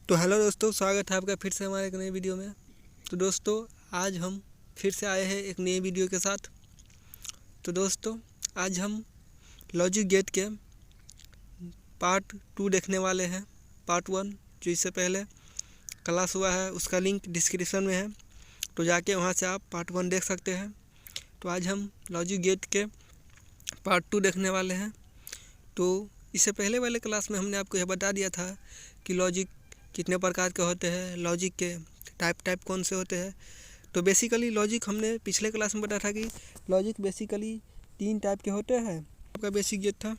तो हेलो दोस्तों, स्वागत है आपका फिर से हमारे एक नए वीडियो में। तो दोस्तों, आज हम फिर से आए हैं एक नए वीडियो के साथ। तो दोस्तों, आज हम लॉजिक गेट के पार्ट 2 देखने वाले हैं। पार्ट 1 जो इससे पहले क्लास हुआ है उसका लिंक डिस्क्रिप्शन में है, तो जाके वहाँ से आप पार्ट 1 देख सकते हैं। तो आज हम लॉजिक गेट के पार्ट 2 देखने वाले हैं। तो इससे पहले वाले क्लास में हमने आपको यह बता दिया था कि लॉजिक कितने प्रकार के होते हैं, लॉजिक के टाइप कौन से होते हैं। तो बेसिकली लॉजिक हमने पिछले क्लास में बताया था कि लॉजिक बेसिकली 3 टाइप के होते हैं। आपका बेसिक गेट था।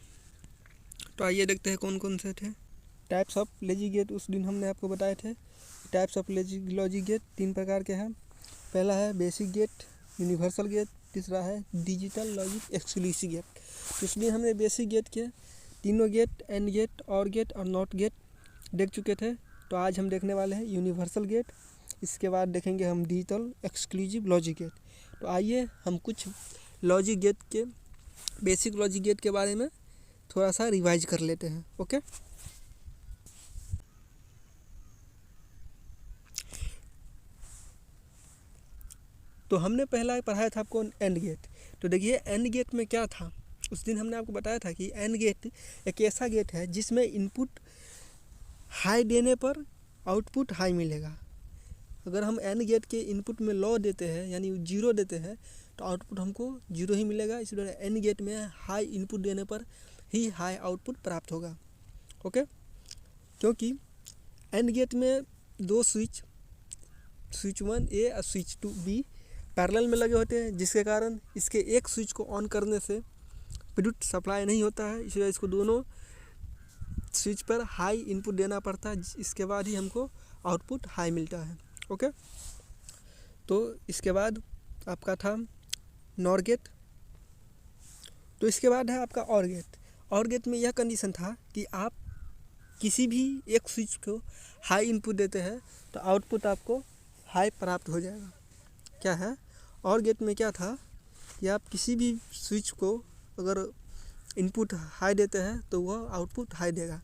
तो आइए देखते हैं कौन कौन से थे टाइप्स ऑफ लॉजिक गेट। उस दिन हमने आपको बताए थे टाइप्स ऑफ लॉजिक गेट 3 प्रकार के हैं। पहला है बेसिक गेट, यूनिवर्सल गेट, तीसरा है डिजिटल लॉजिक एक्सक्लूसिव गेट। तो इसलिए हमने बेसिक गेट के तीनों गेट, एंड गेट, और गेट और नॉट गेट देख चुके थे। तो आज हम देखने वाले हैं यूनिवर्सल गेट, इसके बाद देखेंगे हम डिजिटल एक्सक्लूसिव लॉजिक गेट। तो आइए हम कुछ लॉजिक गेट के बेसिक लॉजिक गेट के बारे में थोड़ा सा रिवाइज कर लेते हैं। ओके, तो हमने पहला पढ़ाया था आपको एंड गेट। तो देखिए एंड गेट में क्या था, उस दिन हमने आपको बताया था कि एंड गेट एक ऐसा गेट है जिसमें इनपुट हाई देने पर आउटपुट हाई मिलेगा। अगर हम एंड गेट के इनपुट में लो देते हैं यानी 0 देते हैं तो आउटपुट हमको 0 ही मिलेगा। इसलिए एंड गेट में हाई इनपुट देने पर ही हाई आउटपुट प्राप्त होगा। ओके, क्योंकि एंड गेट में 2 स्विच 1 ए और स्विच 2 बी पैरेलल में लगे होते हैं, जिसके कारण इसके एक स्विच को ऑन करने से विद्युत सप्लाई नहीं होता है। इसलिए इसको दोनों स्विच पर हाई इनपुट देना पड़ता है, इसके बाद ही हमको आउटपुट हाई मिलता है। ओके, तो इसके बाद आपका था नॉर गेट। तो इसके बाद है आपका और गेट। और गेट में यह कंडीशन था कि आप किसी भी एक स्विच को हाई इनपुट देते हैं तो आउटपुट आपको हाई प्राप्त हो जाएगा। क्या है, और गेट में क्या था कि आप किसी भी स्विच को अगर इनपुट हाई देते हैं तो वह आउटपुट हाई देगा।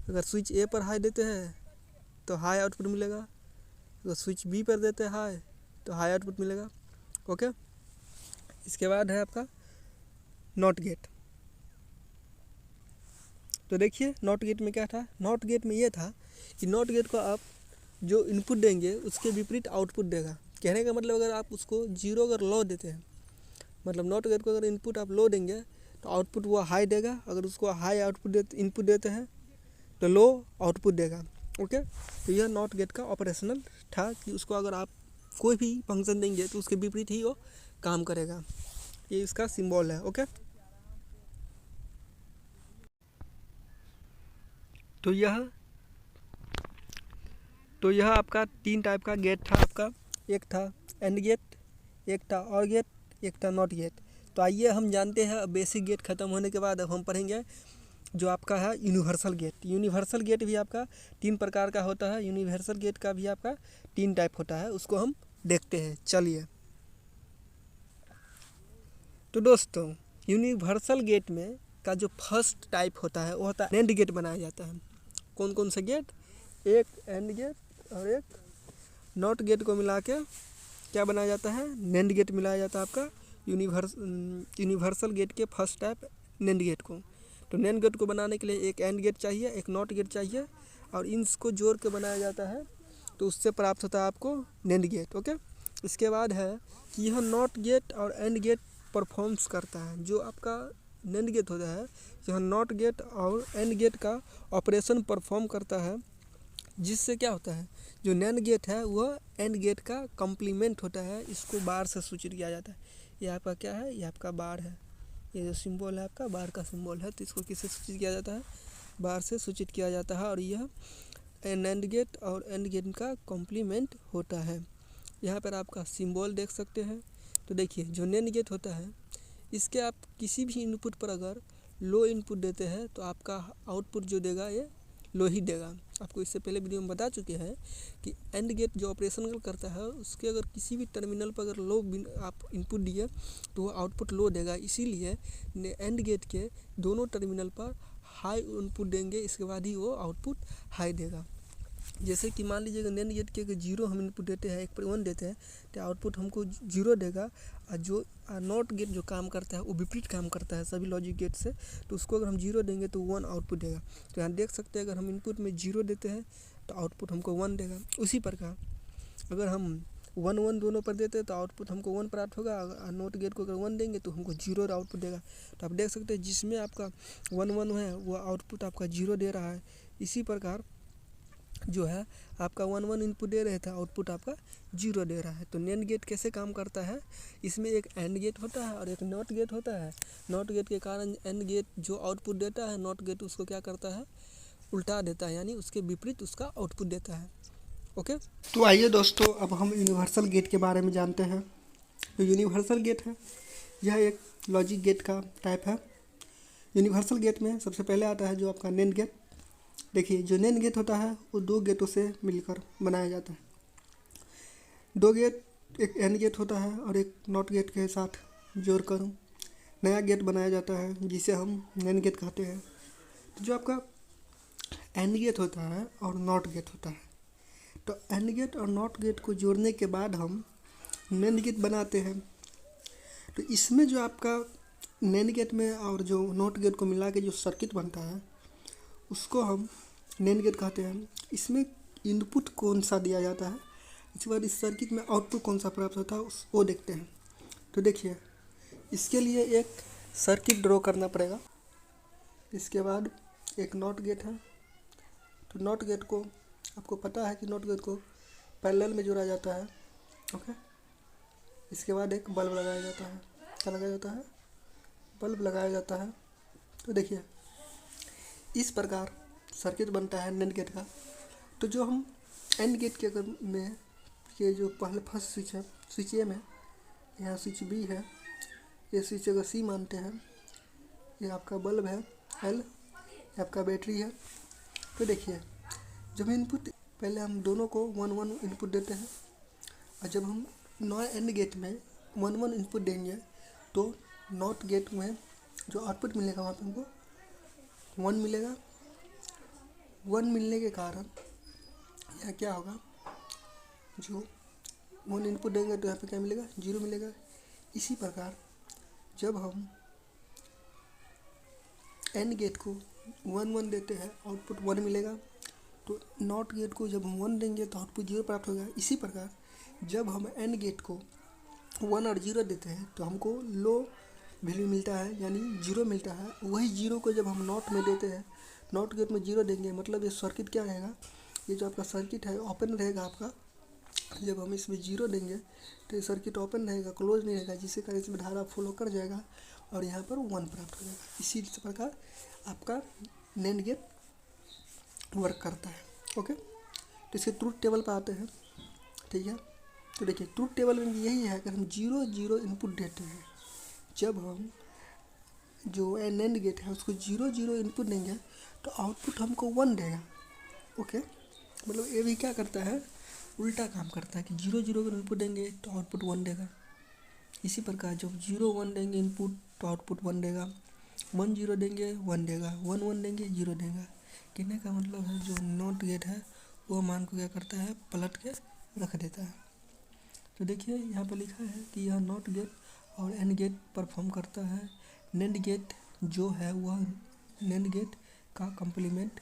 अगर स्विच ए पर हाई देते हैं तो हाई आउटपुट मिलेगा, अगर स्विच बी पर देते हैं हाई तो हाई आउटपुट मिलेगा। ओके, इसके बाद है आपका नॉट गेट। तो देखिए नॉट गेट में क्या था, नॉट गेट में ये था कि नॉट गेट को आप जो इनपुट देंगे उसके विपरीत आउटपुट देगा। कहने का मतलब अगर आप उसको 0 अगर लो देते हैं, मतलब नॉट गेट को अगर इनपुट आप लो देंगे तो आउटपुट वो हाई देगा। अगर उसको हाई आउटपुट इनपुट देते हैं तो लो आउटपुट देगा। ओके, तो यह नॉट गेट का ऑपरेशनल था कि उसको अगर आप कोई भी फंक्शन देंगे तो उसके विपरीत ही वो काम करेगा। ये इसका सिंबल है। ओके, तो यह आपका 3 टाइप का गेट था। आपका एक था एंड गेट, एक था और गेट, एक था नॉट गेट। तो आइए हम जानते हैं बेसिक गेट ख़त्म होने के बाद अब हम पढ़ेंगे जो आपका है यूनिवर्सल गेट। यूनिवर्सल गेट भी आपका 3 प्रकार का होता है। यूनिवर्सल गेट का भी आपका 3 टाइप होता है, उसको हम देखते हैं। चलिए, तो दोस्तों यूनिवर्सल गेट में का जो फर्स्ट टाइप होता है वो होता है एंड गेट बनाया जाता है। कौन कौन से गेट, एक एंड गेट और एक नॉट गेट को मिला के क्या बनाया जाता है, नैंड गेट मिलाया जाता है आपका यूनिवर्सल गेट के फर्स्ट टाइप नैंड गेट को। तो नैंड गेट को बनाने के लिए एक एंड गेट चाहिए, एक नॉट गेट चाहिए, और इनको जोड़ के बनाया जाता है, तो उससे प्राप्त होता है आपको नैंड गेट। ओके, इसके बाद है कि यह नॉट गेट और एंड गेट परफॉर्म्स करता है। जो आपका नैंड गेट होता है यह नॉट गेट और एंड गेट का ऑपरेशन परफॉर्म करता है, जिससे क्या होता है जो नैंड गेट है वह एंड गेट का कम्प्लीमेंट होता है। इसको बार से सूचित किया जाता है। ये आपका क्या है, ये आपका बार है। ये जो सिंबल है आपका बार का सिंबल है, तो इसको किससे सूचित किया जाता है, बार से सूचित किया जाता है। और यह नैंड गेट और एंड गेट का कॉम्प्लीमेंट होता है। यहाँ पर आपका सिंबल देख सकते हैं। तो देखिए जो नैंड गेट होता है इसके आप किसी भी इनपुट पर अगर लो इनपुट देते हैं तो आपका आउटपुट जो देगा ये लो ही देगा। आपको इससे पहले वीडियो में बता चुके हैं कि एंड गेट जो ऑपरेशन करता है उसके अगर किसी भी टर्मिनल पर अगर लो आप इनपुट दिए तो वो आउटपुट लो देगा। इसीलिए एंड गेट के दोनों टर्मिनल पर हाई इनपुट देंगे, इसके बाद ही वो आउटपुट हाई देगा। जैसे कि मान लीजिएगा नैंड गेट के अगर 0 हम इनपुट देते हैं, 1 पर 1 देते हैं, तो आउटपुट हमको 0 देगा। और जो नॉट गेट जो काम करता है वो विपरीत काम करता है सभी लॉजिक गेट से, तो उसको अगर हम 0 देंगे तो 1 आउटपुट देगा। तो यहाँ देख सकते हैं अगर हम इनपुट में 0 देते हैं तो आउटपुट हमको 1 देगा। उसी प्रकार अगर हम 1 1 दोनों पर देते हैं तो आउटपुट हमको 1 प्राप्त होगा। नॉट गेट को अगर 1 देंगे तो हमको 0 आउटपुट देगा। तो आप देख सकते हैं जिसमें आपका 1 1 है वो आउटपुट आपका 0 दे रहा है। इसी प्रकार जो है आपका 1 1 इनपुट दे रहे थे, आउटपुट आपका 0 दे रहा है। तो नैंड गेट कैसे काम करता है, इसमें एक एंड गेट होता है और एक नॉट गेट होता है। नॉट गेट के कारण एंड गेट जो आउटपुट देता है, नॉट गेट उसको क्या करता है, उल्टा देता है, यानी उसके विपरीत उसका आउटपुट देता है। ओके, तो आइए दोस्तों अब हम यूनिवर्सल गेट के बारे में जानते हैं। तो यूनिवर्सल गेट है, यह एक लॉजिक गेट का टाइप है। यूनिवर्सल गेट में सबसे पहले आता है जो आपका नैंड गेट। देखिए जो नैंड गेट होता है वो 2 गेटों से मिलकर बनाया जाता है। 2 गेट, एक एंड गेट होता है और एक नॉट गेट के साथ जोड़कर नया गेट बनाया जाता है जिसे हम नैंड गेट कहते हैं। तो जो आपका एंड गेट होता है और नॉट गेट होता है, तो एंड गेट और नॉट गेट को जोड़ने के बाद हम नैंड गेट बनाते हैं। तो इसमें जो आपका नैंड गेट में और जो नॉट गेट को मिला के जो सर्किट बनता है उसको हम नैंड गेट कहते हैं। इसमें इनपुट कौन सा दिया जाता है, इसके बाद इस सर्किट में आउटपुट कौन सा प्राप्त होता है वो देखते हैं। तो देखिए इसके लिए एक सर्किट ड्रॉ करना पड़ेगा। इसके बाद एक नॉट गेट है, तो नॉट गेट को आपको पता है कि नॉट गेट को पैरेलल में जोड़ा जाता है। ओके, इसके बाद एक बल्ब लगाया जाता है। क्या लगाया जाता है, बल्ब लगाया जाता है। तो देखिए इस प्रकार सर्किट बनता है नैंड गेट का। तो जो हम एंड गेट के अगर में ये जो पहले फर्स्ट स्विच है, स्विच ए में, यहाँ स्विच बी है, ये स्विच अगर सी मानते हैं, ये आपका बल्ब है एल, ये आपका बैटरी है। तो देखिए जब इनपुट पहले हम दोनों को 1 1 इनपुट देते हैं और जब हम नॉन एंड गेट में 1 1 इनपुट देंगे तो नॉट गेट में जो आउटपुट मिलेगा वहाँ पे हमको 1 मिलेगा। 1 मिलने के कारण यहाँ क्या होगा, जो 1 इनपुट देंगे तो यहाँ पे क्या मिलेगा, 0 मिलेगा। इसी प्रकार जब हम एंड गेट को 1 1 देते हैं आउटपुट 1 मिलेगा। तो नॉट गेट को जब हम 1 देंगे तो आउटपुट 0 प्राप्त होगा। इसी प्रकार जब हम एंड गेट को 1 और 0 देते हैं तो हमको लो वैल्यू मिलता है, यानी 0 मिलता है। वही 0 को जब हम नॉट में देते हैं, नॉट गेट में 0 देंगे, मतलब ये सर्किट क्या रहेगा, ये जो आपका सर्किट है ओपन रहेगा आपका। जब हम इसमें 0 देंगे तो ये सर्किट ओपन रहेगा, क्लोज नहीं रहेगा, जिससे कारण इसमें धारा फ्लो कर जाएगा और यहाँ पर 1 प्राप्त हो जाएगा। इसी प्रकार आपका नैंड गेट वर्क करता है। ओके, तो इसके ट्रूथ टेबल पर आते हैं। ठीक है, तो देखिए ट्रूथ टेबल में यही है, अगर हम 0 0 इनपुट देते हैं, जब हम जो नैंड गेट है उसको 0 0 इनपुट देंगे तो आउटपुट हमको 1 देगा। ओके, मतलब ये भी क्या करता है, उल्टा काम करता है कि 0 0 अगर इनपुट देंगे तो आउटपुट 1 देगा। इसी प्रकार जब 0 1 देंगे इनपुट तो आउटपुट 1 देगा, 1 0 देंगे 1 देगा, 1 1 देंगे 0 देगा। कहने का मतलब है जो नॉट गेट है वो मान को क्या करता है, पलट के रख देता है। तो देखिए यहाँ पर लिखा है कि यह नॉट गेट और एंड गेट परफॉर्म करता है। नैंड गेट जो है वह नैंड गेट का कम्प्लीमेंट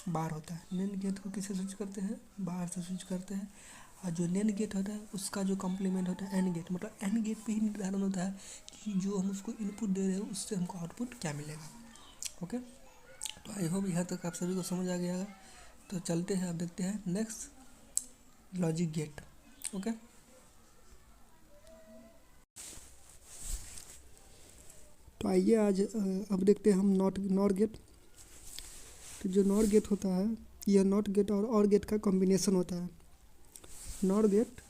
बार होता है। नैंड गेट को किससे स्विच करते हैं, बाहर से स्विच करते हैं। और जो नैंड गेट होता है उसका जो कम्प्लीमेंट होता है एंड गेट, मतलब एंड गेट पे ही निर्धारण होता है कि जो हम उसको इनपुट दे रहे हैं उससे हमको आउटपुट क्या मिलेगा। ओके, तो आई होप यहाँ तक आप सभी को समझ आ गया। तो चलते हैं, अब देखते हैं नेक्स्ट लॉजिक गेट। ओके, तो आइए आज अब देखते हैं हम नॉट गेट। तो जो नॉट गेट होता है यह नॉट गेट और गेट का कॉम्बिनेशन होता है। नॉट गेट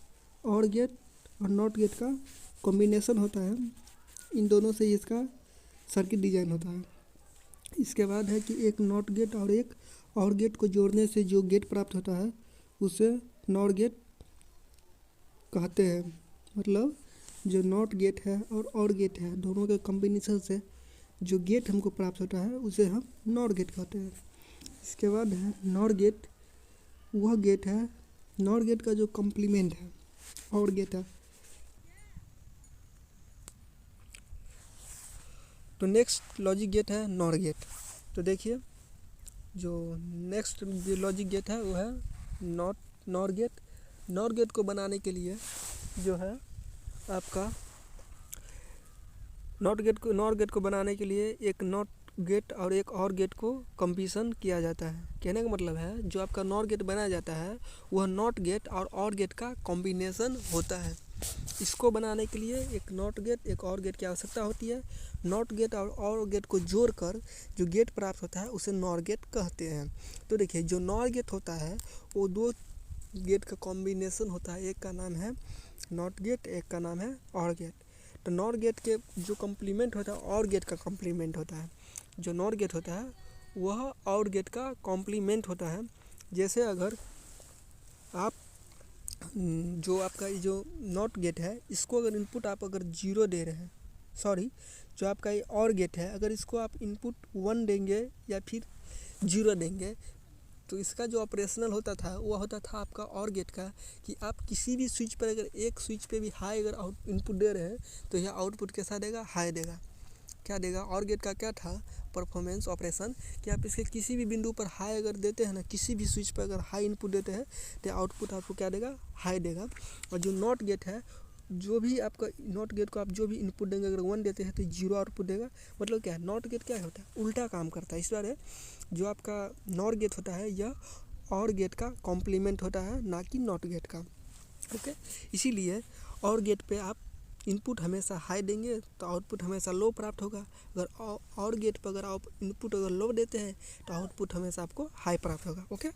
और नॉट गेट का कॉम्बिनेशन होता है, इन दोनों से इसका सर्किट डिजाइन होता है। इसके बाद है कि एक नॉट गेट और गेट को जोड़ने से जो गेट प्राप्त होता है उसे नॉट गेट कहते हैं। मतलब जो नॉट गेट है और गेट है दोनों के कॉम्बिनेशन से जो गेट हमको प्राप्त होता है उसे हम नॉट गेट कहते हैं। इसके बाद है नॉट गेट वह गेट है नॉर गेट का जो कॉम्प्लीमेंट है, और गेट है। तो नेक्स्ट लॉजिक गेट है नॉर गेट। तो देखिए जो नेक्स्ट लॉजिक गेट है वो है नॉर गेट। नॉर गेट को बनाने के लिए जो है आपका नॉर गेट को बनाने के लिए एक नॉट गेट और एक और गेट को कंपीशन किया जाता है। कहने का मतलब है जो आपका नॉर गेट बनाया जाता है वह नॉट गेट और गेट का कॉम्बिनेशन होता है। इसको बनाने के लिए एक नॉट गेट एक और गेट की आवश्यकता होती है। नॉट गेट और गेट को जोड़कर जो गेट प्राप्त होता है उसे नॉर गेट कहते हैं। तो देखिए जो नॉर गेट होता है वो दो गेट का कॉम्बिनेशन होता है, एक का नाम है नॉट गेट, एक का नाम है और गेट। तो नॉर गेट के जो कॉम्प्लीमेंट होता है और गेट का कॉम्प्लीमेंट होता है। जो नॉर गेट होता है वह और गेट का कॉम्प्लीमेंट होता है। जैसे अगर आप जो आपका जो नॉट गेट है इसको अगर इनपुट आप अगर 0 दे रहे हैं, सॉरी जो आपका ये और गेट है अगर इसको आप इनपुट 1 देंगे या फिर 0 देंगे तो इसका जो ऑपरेशनल होता था वह होता था आपका और गेट का कि आप किसी भी स्विच पर अगर एक स्विच पे भी हाई अगर आउट इनपुट दे रहे हैं तो यह आउटपुट कैसा देगा, हाई देगा। क्या देगा, और गेट का क्या था परफॉर्मेंस ऑपरेशन कि आप इसके किसी भी बिंदु पर हाई अगर देते हैं ना, किसी भी स्विच पर अगर हाई इनपुट देते हैं तो आउटपुट आपको क्या देगा, हाई देगा। और जो नॉट गेट है जो भी आपका नॉट गेट को आप जो भी इनपुट देंगे अगर 1 देते हैं तो 0 आउटपुट देगा। मतलब क्या है, नॉट गेट क्या होता है, उल्टा काम करता है। इस बार जो आपका नॉर गेट होता है यह और गेट का कॉम्प्लीमेंट होता है, ना कि नॉट गेट का। ओके, इसीलिए और गेट पे आप इनपुट हमेशा हाई देंगे तो आउटपुट हमेशा लो प्राप्त होगा। अगर और गेट पर अगर आप इनपुट अगर लो देते हैं तो आउटपुट हमेशा आपको हाई प्राप्त होगा। ओके,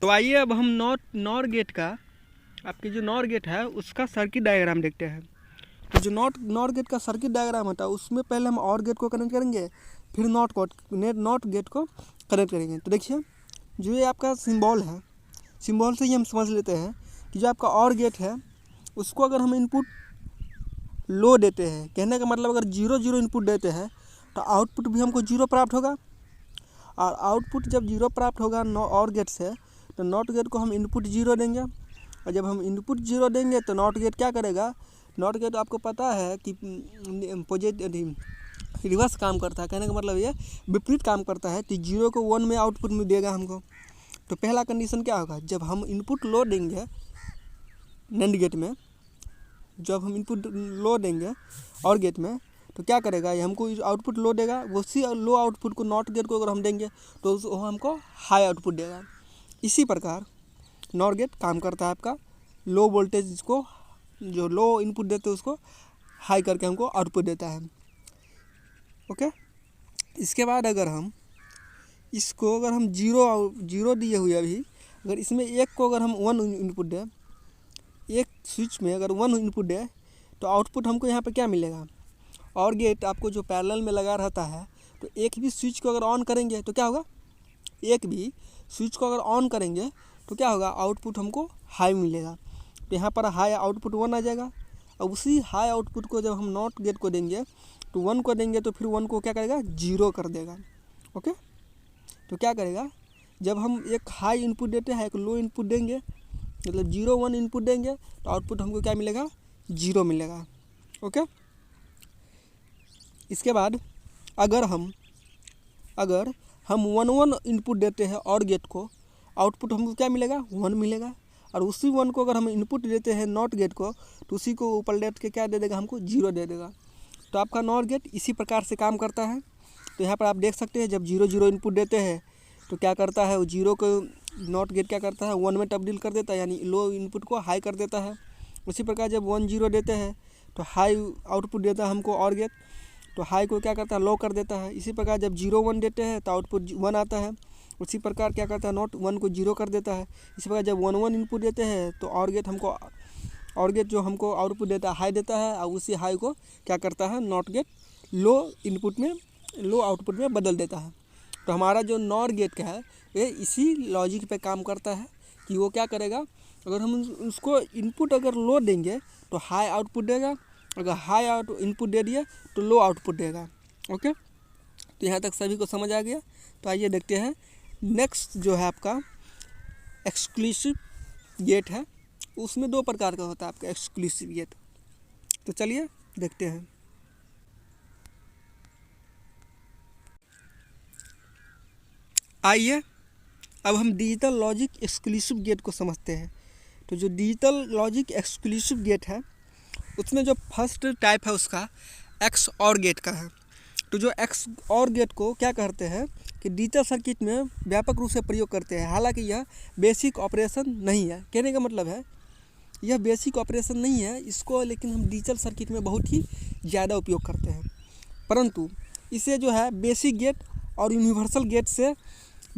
तो आइए अब हम नॉर गेट का आपकी जो नॉर गेट है उसका सर्किट डायग्राम देखते हैं। तो जो नॉर गेट का सर्किट डायग्राम होता है उसमें पहले हम और गेट को कनेक्ट करेंगे, फिर नॉट गेट को कनेक्ट करेंगे। तो देखिए जो ये आपका सिंबल है, सिंबल से ही हम समझ लेते हैं कि जो आपका और गेट है उसको अगर हम इनपुट लो देते हैं, कहने का मतलब अगर 0 इनपुट देते हैं तो आउटपुट भी हमको 0 प्राप्त होगा। और आउटपुट जब 0 प्राप्त होगा और गेट से तो नॉट गेट को हम इनपुट 0 देंगे। और जब हम इनपुट 0 देंगे तो नॉट गेट क्या करेगा, नॉट गेट आपको पता है कि रिवर्स काम करता है। कहने का मतलब ये विपरीत काम करता है। तो 0 को 1 में आउटपुट में देगा हमको। तो पहला कंडीशन क्या होगा, जब हम इनपुट लो देंगे नैंड गेट में, जब हम इनपुट लो देंगे और गेट में तो क्या करेगा, ये हमको आउटपुट लो देगा। उसी लो आउटपुट को नॉट गेट को अगर हम देंगे तो वो हमको हाई आउटपुट देगा। इसी प्रकार नॉर गेट काम करता है आपका, लो वोल्टेज को जो लो इनपुट देते हैं उसको हाई करके हमको आउटपुट देता है। ओके, इसके बाद अगर हम इसको अगर हम 0 दिए हुए अभी अगर इसमें एक को अगर हम 1 इनपुट दें, एक स्विच में अगर 1 इनपुट दें तो आउटपुट हमको यहाँ पे क्या मिलेगा। और गेट आपको जो पैरेलल में लगा रहता है तो एक भी स्विच को अगर ऑन करेंगे तो क्या होगा, एक भी स्विच को अगर ऑन करेंगे तो क्या होगा, आउटपुट हमको हाई मिलेगा। तो यहाँ पर हाई आउटपुट 1 आ जाएगा। और उसी हाई आउटपुट को जब हम नॉट गेट को देंगे तो 1 को देंगे तो फिर 1 को क्या करेगा, 0 कर देगा। ओके, तो क्या करेगा, जब हम एक हाई इनपुट देते हैं एक लो इनपुट देंगे मतलब 0 1 इनपुट देंगे तो आउटपुट हमको क्या मिलेगा, 0 मिलेगा। ओके, इसके बाद अगर हम 1 1 इनपुट देते हैं और गेट को, आउटपुट हमको क्या मिलेगा, 1 मिलेगा। और उसी 1 को अगर हम इनपुट देते हैं नॉट गेट को तो उसी को ऊपर लेट के क्या दे देगा, हमको 0 दे देगा। तो आपका नॉट गेट इसी प्रकार से काम करता है। तो यहाँ पर आप देख सकते हैं जब 0 इनपुट देते हैं तो क्या करता है, वो 0 को नॉट गेट क्या करता है 1 में तब्दील कर देता है, यानी लो इनपुट को हाई कर देता है। उसी प्रकार जब 1 0 देते हैं तो हाई आउटपुट देता है हमको और गेट, तो हाई को क्या करता है, लो कर देता है। इसी प्रकार जब 0 1 देते हैं तो आउटपुट 1 आता है। उसी प्रकार क्या करता है, नॉट 1 को 0 कर देता है। इसी प्रकार जब 1 1 इनपुट देते हैं तो और गेट जो हमको आउटपुट देता है हाई देता है। और उसी हाई को क्या करता है, नॉट गेट लो आउटपुट में बदल देता है। तो हमारा जो नॉर गेट का है ये इसी लॉजिक पे काम करता है कि वो क्या करेगा, अगर हम उसको इनपुट अगर लो देंगे तो हाई आउटपुट देगा, अगर हाई इनपुट दे दिया तो लो आउटपुट देगा। ओके, तो यहाँ तक सभी को समझ आ गया। तो आइए देखते हैं नेक्स्ट जो है आपका एक्सक्लूसिव गेट है, उसमें 2 प्रकार का होता है आपका एक्सक्लूसिव गेट। तो चलिए देखते हैं। आइए अब हम डिजिटल लॉजिक एक्सक्लूसिव गेट को समझते हैं। तो जो डिजिटल लॉजिक एक्सक्लूसिव गेट है उसमें जो फर्स्ट टाइप है उसका एक्स और गेट का है। तो जो एक्स और गेट को क्या कहते हैं कि डिजिटल सर्किट में व्यापक रूप से प्रयोग करते हैं। हालांकि यह बेसिक ऑपरेशन नहीं है, कहने का मतलब है यह बेसिक ऑपरेशन नहीं है इसको, लेकिन हम डिजिटल सर्किट में बहुत ही ज़्यादा उपयोग करते हैं। परंतु इसे जो है बेसिक गेट और यूनिवर्सल गेट से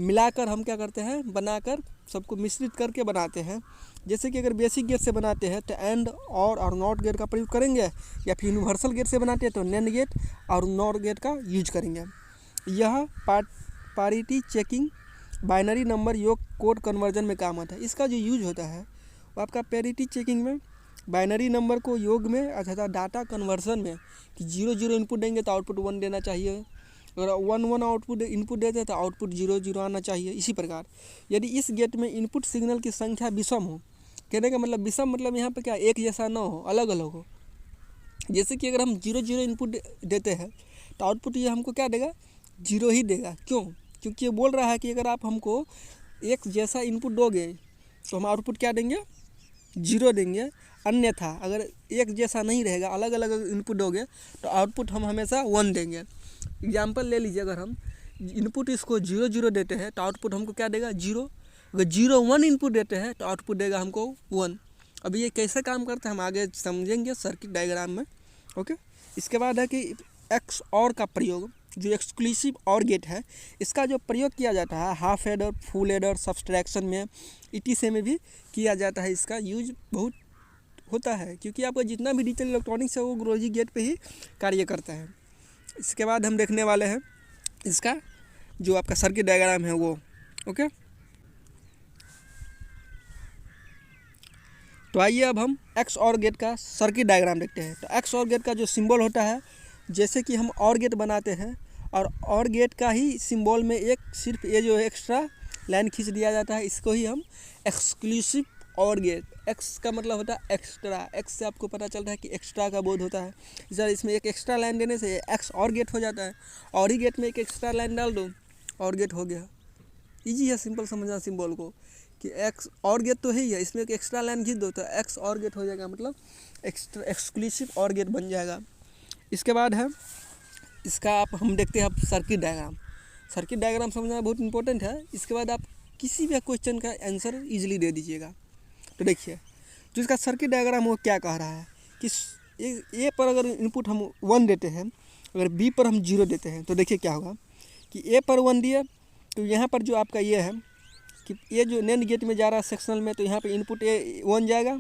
मिलाकर हम क्या करते हैं, बनाकर सबको मिश्रित करके बनाते हैं। जैसे कि अगर बेसिक गेट से बनाते हैं तो एंड और नॉट गेट का प्रयोग करेंगे, या फिर यूनिवर्सल गेट से बनाते हैं तो नैंड गेट और नॉट गेट का यूज करेंगे। यह पारिटी चेकिंग, बाइनरी नंबर योग कोड कन्वर्जन में काम आता है। इसका जो यूज होता है वो आपका पैरिटी चेकिंग में बाइनरी नंबर को योग में अर्थात डाटा कन्वर्जन में कि 0 0 इनपुट देंगे तो आउटपुट 1 देना चाहिए, अगर 1 1 आउटपुट इनपुट देते हैं तो आउटपुट 0 0 आना चाहिए। इसी प्रकार यदि इस गेट में इनपुट सिग्नल की संख्या विषम हो, कहने का मतलब विषम मतलब यहाँ पे क्या एक जैसा ना हो, अलग अलग हो। जैसे कि अगर हम 0 0 इनपुट देते हैं तो आउटपुट ये हमको क्या देगा, 0 ही देगा। क्यों? क्योंकि ये बोल रहा है कि अगर आप हमको एक जैसा इनपुट दोगे तो हम आउटपुट क्या देंगे, 0 देंगे। अन्यथा अगर एक जैसा नहीं रहेगा, अलग अलग इनपुट दोगे तो आउटपुट हम हमेशा 1 देंगे। एग्जाम्पल ले लीजिए, अगर हम इनपुट इसको 0 0 देते हैं तो आउटपुट हमको क्या देगा, 0। अगर 0 1 इनपुट देते हैं तो आउटपुट देगा हमको 1। अब ये कैसे काम करता है हम आगे समझेंगे सर्किट डायग्राम में। ओके, इसके बाद है कि एक्स और का प्रयोग, जो एक्सक्लूसिव और गेट है इसका जो प्रयोग किया जाता है half adder, full adder, subtraction में, ETC में भी किया जाता है। इसका यूज बहुत होता है क्योंकि आपका जितना भी डिजिटल इलेक्ट्रॉनिक्स है वो लॉजिक गेट पे ही कार्य करता है। इसके बाद हम देखने वाले हैं इसका जो आपका सर्किट डायग्राम है वो। ओके, तो आइए अब हम एक्स और गेट का सर्किट डायग्राम देखते हैं। तो एक्स और गेट का जो सिंबल होता है, जैसे कि हम और गेट बनाते हैं और गेट का ही सिंबल में एक सिर्फ ये जो एक्स्ट्रा लाइन खींच दिया जाता है, इसको ही हम एक्सक्लूसिव और गेट, एक्स का मतलब होता है एक्स्ट्रा, एक्स से आपको पता चलता है कि एक्स्ट्रा का बोध होता है। सर इसमें एक एक्स्ट्रा लाइन देने से एक्स और गेट हो जाता है, और ही गेट में एक एक्स्ट्रा लाइन डाल दो और गेट हो गया। ईजी है, सिंपल समझना सिंबल को कि एक्स और गेट तो है ही है, इसमें एक एक्स्ट्रा लाइन खींच दो तो एक्स और गेट हो जाएगा, मतलब एक्सक्लूसिव और गेट बन जाएगा। इसके बाद है इसका हम देखते हैं अब सर्किट डायग्राम। सर्किट डायग्राम समझना बहुत इंपॉर्टेंट है। इसके बाद आप किसी भी क्वेश्चन का आंसर ईजिली दे दीजिएगा। तो देखिए जो इसका सर्किट डायग्राम वो क्या कह रहा है कि ए पर अगर इनपुट हम 1 देते हैं, अगर बी पर हम 0 देते हैं, तो देखिए क्या होगा कि ए पर 1 दिए तो यहाँ पर जो आपका ये है कि ये जो नैंड गेट में जा रहा है सेक्शनल में, तो यहाँ पे इनपुट ए 1 जाएगा।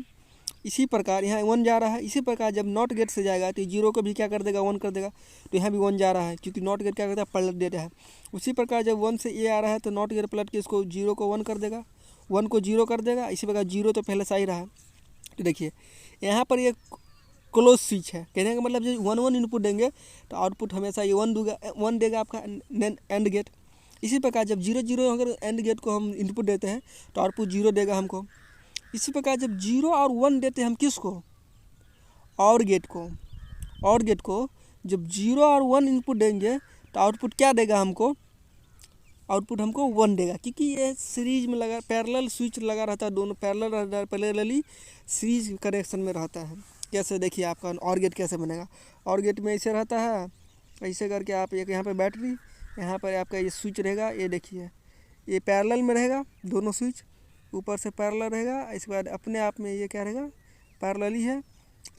इसी प्रकार यहाँ 1 जा रहा है। इसी प्रकार जब नॉट गेट से जाएगा तो 0 को भी क्या कर देगा, 1 कर देगा। तो यहाँ भी 1 जा रहा है क्योंकि नॉट गेट क्या करता है, पलट देता है। उसी प्रकार जब 1 से ए आ रहा है तो नॉट गेट पलट के इसको 0 को 1 कर देगा, 1 को 0 कर देगा। इसी प्रकार 0 तो पहले से ही रहा है। तो देखिए यहाँ पर ये क्लोज स्विच है, कहने का मतलब जब 1 1 इनपुट देंगे तो आउटपुट हमेशा ये 1 देगा आपका एंड गेट। इसी प्रकार जब 0 0 अगर एंड गेट को हम इनपुट देते हैं तो आउटपुट 0 देगा हमको। इसी प्रकार जब 0 और 1 देते हैं हम किसको, और गेट को जब 0 और 1 इनपुट देंगे तो आउटपुट क्या देगा हमको, आउटपुट हमको 1 देगा। क्योंकि ये सीरीज में लगा, पैरेलल स्विच लगा रहता है, दोनों पैरेलली सीरीज कनेक्शन में रहता है। कैसे देखिए आपका और गेट कैसे बनेगा, और गेट में ऐसे रहता है, ऐसे करके आप एक यहाँ पे बैटरी, यहाँ पर आपका ये स्विच रहेगा, ये देखिए ये पैरेलल में रहेगा, दोनों स्विच ऊपर से पैरेलल रहेगा। इसके बाद अपने आप में ये क्या रहेगा, पैरेलल ही है,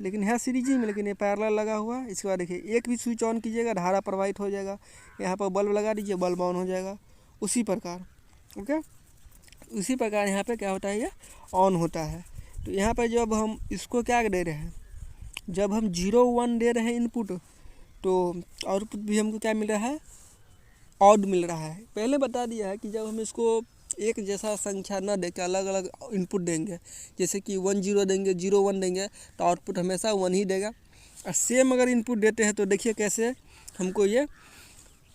लेकिन है सीरीज ही में, लेकिन ये पैरेलल लगा हुआ है। इसके बाद देखिए एक भी स्विच ऑन कीजिएगा धारा प्रवाहित हो जाएगा, यहाँ पर बल्ब लगा दीजिए बल्ब ऑन हो जाएगा। उसी प्रकार ओके, उसी प्रकार यहाँ पे क्या होता है, ये ऑन होता है। तो यहाँ पर जब हम इसको क्या दे रहे हैं, जब हम 0 1 दे रहे हैं इनपुट, तो आउटपुट भी हमको क्या मिल रहा है, ऑड मिल रहा है। पहले बता दिया है कि जब हम इसको एक जैसा संख्या न दे के अलग अलग इनपुट देंगे, जैसे कि 1 0 देंगे, 0 1 देंगे, तो आउटपुट हमेशा 1 ही देगा। और सेम अगर इनपुट देते हैं तो देखिए कैसे हमको ये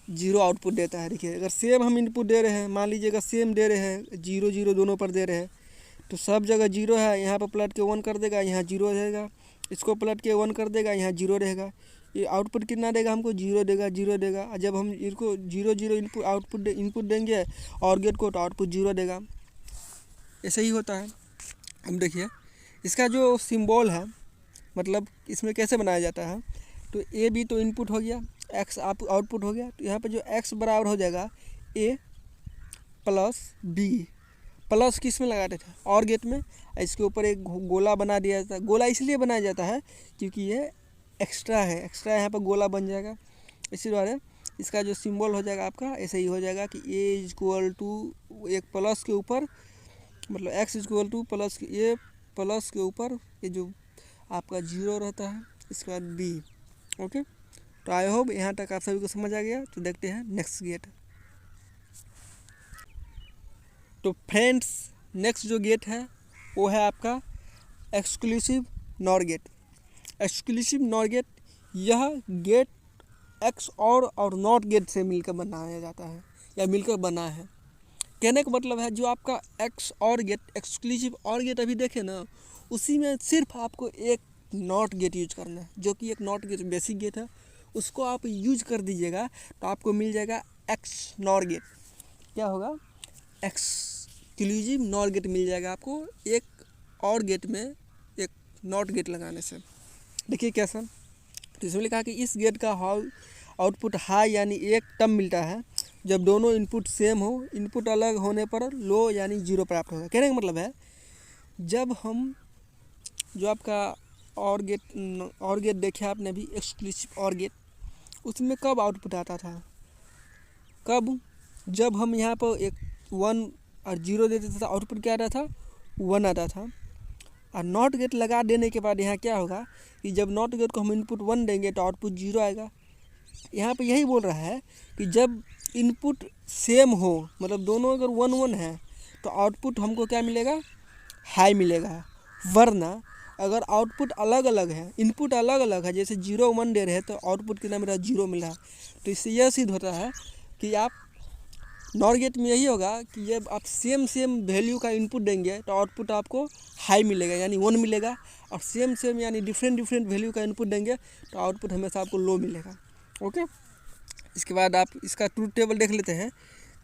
जीरो आउटपुट देता है। देखिए अगर सेम हम इनपुट दे रहे हैं, मान लीजिए अगर सेम दे रहे हैं, जीरो जीरो दोनों पर दे रहे हैं, तो सब जगह जीरो है, यहाँ पर पलट के 1 कर देगा, यहाँ जीरो रहेगा, इसको पलट के 1 कर देगा, यहाँ जीरो रहेगा। ये आउटपुट कितना देगा हमको, जीरो देगा, जीरो देगा। और जब हम इनको जीरो जीरो इनपुट देंगे और गेट को, तो आउटपुट जीरो देगा। ऐसे ही होता है। अब देखिए इसका जो सिंबल है, मतलब इसमें कैसे बनाया जाता है, तो ए बी तो इनपुट हो गया, एक्स आउटपुट हो गया। तो यहाँ पे जो एक्स बराबर हो जाएगा ए प्लस बी। प्लस किस में लगाते थे, और गेट में। इसके ऊपर एक गोला बना दिया जाता है। गोला इसलिए बनाया जाता है क्योंकि ये एक्स्ट्रा है, एक्स्ट्रा यहाँ पर गोला बन जाएगा। इसी द्वारा इसका जो सिंबल हो जाएगा आपका ऐसे ही हो जाएगा कि ए इक्वल टू एक प्लस के ऊपर, मतलब एक्स इक्वल टू प्लस ए प्लस के ऊपर ये जो आपका जीरो रहता है, इसके बाद बी। ओके, तो आई होप यहाँ तक आप सभी को समझ आ गया। तो देखते हैं नेक्स्ट गेट। तो फ्रेंड्स नेक्स्ट जो गेट है वो है आपका exclusive nor gate. Exclusive nor gate, यह gate XOR not gate से मिलकर बनाया जाता है या मिलकर बना है। कहने का मतलब है जो आपका एक्स और गेट, एक्सक्लूसिव और गेट अभी देखे ना, उसी में सिर्फ आपको एक नॉट गेट यूज करना है, जो कि एक नॉट गेट बेसिक गेट है। उसको आप यूज कर दीजिएगा तो आपको मिल जाएगा एक्स नॉर गेट। क्या होगा, एक्सक्लूसिव नॉर गेट मिल जाएगा आपको एक और गेट में एक नॉट गेट लगाने से। देखिए कैसा, तो इसमें लिखा कि इस गेट का आउटपुट हाई यानी एक टर्म मिलता है जब दोनों इनपुट सेम हो। इनपुट अलग होने पर लो यानी जीरो प्राप्त होगा। कहने का मतलब है जब हम जो आपका और गेट देखे आपने अभी एक्सक्लूसिव और गेट, उसमें कब आउटपुट आता था, कब, जब हम यहाँ पर एक 1 और 0 देते थे तो आउटपुट क्या आता था, 1 आता था। और नॉट गेट लगा देने के बाद यहाँ क्या होगा कि जब नॉट गेट को हम इनपुट 1 देंगे तो आउटपुट 0 आएगा। यहाँ पे यही बोल रहा है कि जब इनपुट सेम हो, मतलब दोनों अगर 1 1 है तो आउटपुट हमको क्या मिलेगा, हाई मिलेगा। वरना अगर आउटपुट अलग अलग है, इनपुट अलग अलग है, जैसे 0 1 दे रहे हैं तो आउटपुट कितना मिला, 0 मिला। तो इससे यह सिद्ध होता है कि आप नॉर गेट में यही होगा कि जब आप सेम वैल्यू का इनपुट देंगे तो आउटपुट आपको हाई मिलेगा यानी 1 मिलेगा, और सेम यानी डिफरेंट वैल्यू का इनपुट देंगे तो आउटपुट हमेशा आपको लो मिलेगा। ओके, इसके बाद आप इसका ट्रूथ टेबल देख लेते हैं।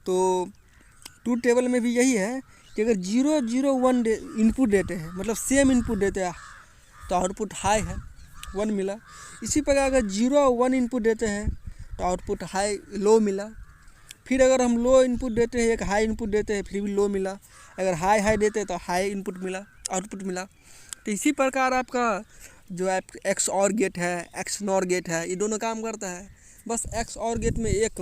तो ट्रूथ टेबल में भी यही है कि अगर 0 0 1 इनपुट देते हैं, मतलब सेम इनपुट देते हैं, तो आउटपुट हाई है, 1 मिला। इसी प्रकार अगर 0 1 इनपुट देते हैं तो आउटपुट हाई लो मिला। फिर अगर हम लो इनपुट देते हैं, एक हाई इनपुट देते हैं, फिर भी लो मिला। अगर हाई देते हैं तो हाई इनपुट मिला, आउटपुट मिला। तो इसी प्रकार आपका जो एक्स और गेट है, एक्स नॉर गेट है, ये दोनों काम करता है। बस एक्स और गेट में एक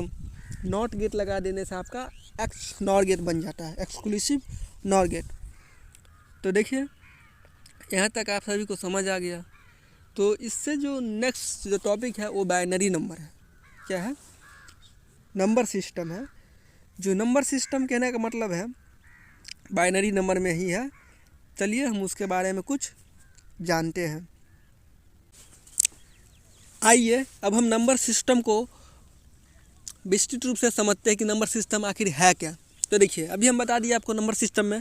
नॉट गेट लगा देने से आपका एक्स नॉर गेट बन जाता है, एक्सक्लूसिव नॉर गेट। तो देखिए यहाँ तक आप सभी को समझ आ गया। तो इससे जो नेक्स्ट जो टॉपिक है वो बाइनरी नंबर है। क्या है, नंबर सिस्टम है। जो नंबर सिस्टम कहने का मतलब है बाइनरी नंबर में ही है। चलिए हम उसके बारे में कुछ जानते हैं। आइए अब हम नंबर सिस्टम को विस्तृत रूप से समझते हैं कि नंबर सिस्टम आखिर है क्या। तो देखिए अभी हम बता दिए आपको नंबर सिस्टम में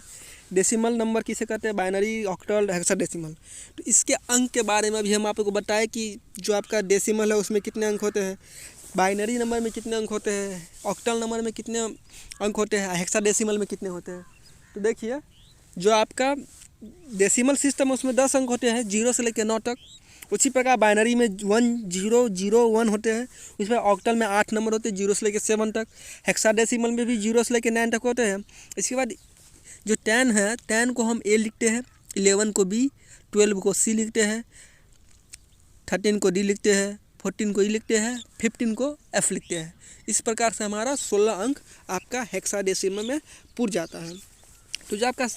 डेसिमल नंबर किसे कहते हैं, बाइनरी, ऑक्टल, हेक्साडेसिमल। तो इसके अंक के बारे में अभी हम आपको बताएं कि जो आपका डेसिमल है उसमें कितने अंक होते हैं, बाइनरी नंबर में कितने अंक होते हैं, ऑक्टल नंबर में कितने अंक होते हैं, हेक्साडेसिमल में कितने होते हैं। तो देखिए जो आपका डेसिमल सिस्टम है उसमें 10 अंक होते हैं 0 से लेकर 9 तक। उसी प्रकार बाइनरी में 1 0 0 1 होते हैं। उसमें ऑक्टल में 8 नंबर होते हैं 0 से लेकर 7 तक। हेक्साडेसिमल में भी 0 से लेकर 9 तक होते हैं। इसके बाद जो 10 है, 10 को हम ए लिखते हैं, 11 को बी, 12 को सी लिखते हैं, 13 को डी लिखते हैं, 14 को ई लिखते हैं, 15 को एफ लिखते हैं। इस प्रकार से हमारा 16 अंक आपका हेक्साडेसिमल में पूर जाता है। तो जो आपका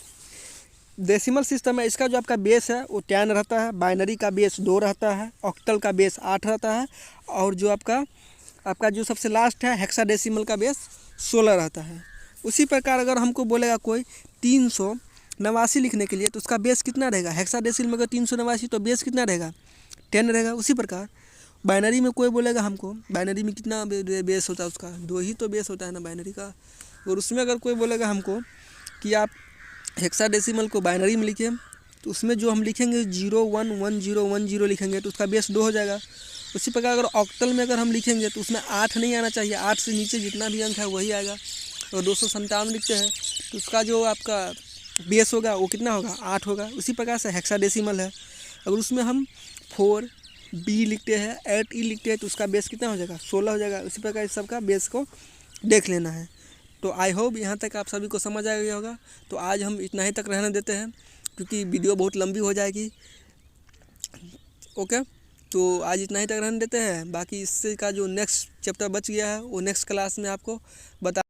डेसिमल सिस्टम है इसका जो आपका बेस है वो 10 रहता है, बाइनरी का बेस 2 रहता है, ऑक्टल का बेस 8 रहता है, और जो आपका जो सबसे लास्ट है हेक्साडेसिमल का बेस 16 रहता है। उसी प्रकार अगर हमको बोलेगा कोई 389 लिखने के लिए तो उसका बेस कितना रहेगा, हेक्साडेसिमल में अगर 389 तो बेस कितना रहेगा, 10 रहेगा। उसी प्रकार बाइनरी में कोई बोलेगा हमको बाइनरी में कितना बेस होता है उसका 2 ही तो बेस होता है ना बाइनरी का। और उसमें अगर कोई बोलेगा हमको कि आप हेक्साडेसिमल को बाइनरी में लिखिए तो उसमें जो हम लिखेंगे 011010 लिखेंगे तो उसका बेस 2 हो जाएगा। उसी प्रकार अगर ऑक्टल में अगर हम लिखेंगे तो उसमें 8 नहीं आना चाहिए, 8 से नीचे जितना भी अंक है वही आएगा। और 257 लिखते हैं तो उसका जो आपका बेस होगा वो कितना होगा 8 होगा। उसी प्रकार से हेक्साडेसिमल है, अगर उसमें हम 4B लिखते हैं 8E लिखते हैं तो उसका बेस कितना हो जाएगा 16 हो जाएगा। उसी प्रकार इस सबका बेस को देख लेना है। तो आई होप यहाँ तक आप सभी को समझ आ गया होगा। तो आज हम इतना ही तक रहने देते हैं क्योंकि वीडियो बहुत लंबी हो जाएगी। ओके, तो आज इतना ही तक रहने देते हैं। बाकी इससे का जो नेक्स्ट चैप्टर बच गया है वो नेक्स्ट क्लास में आपको बता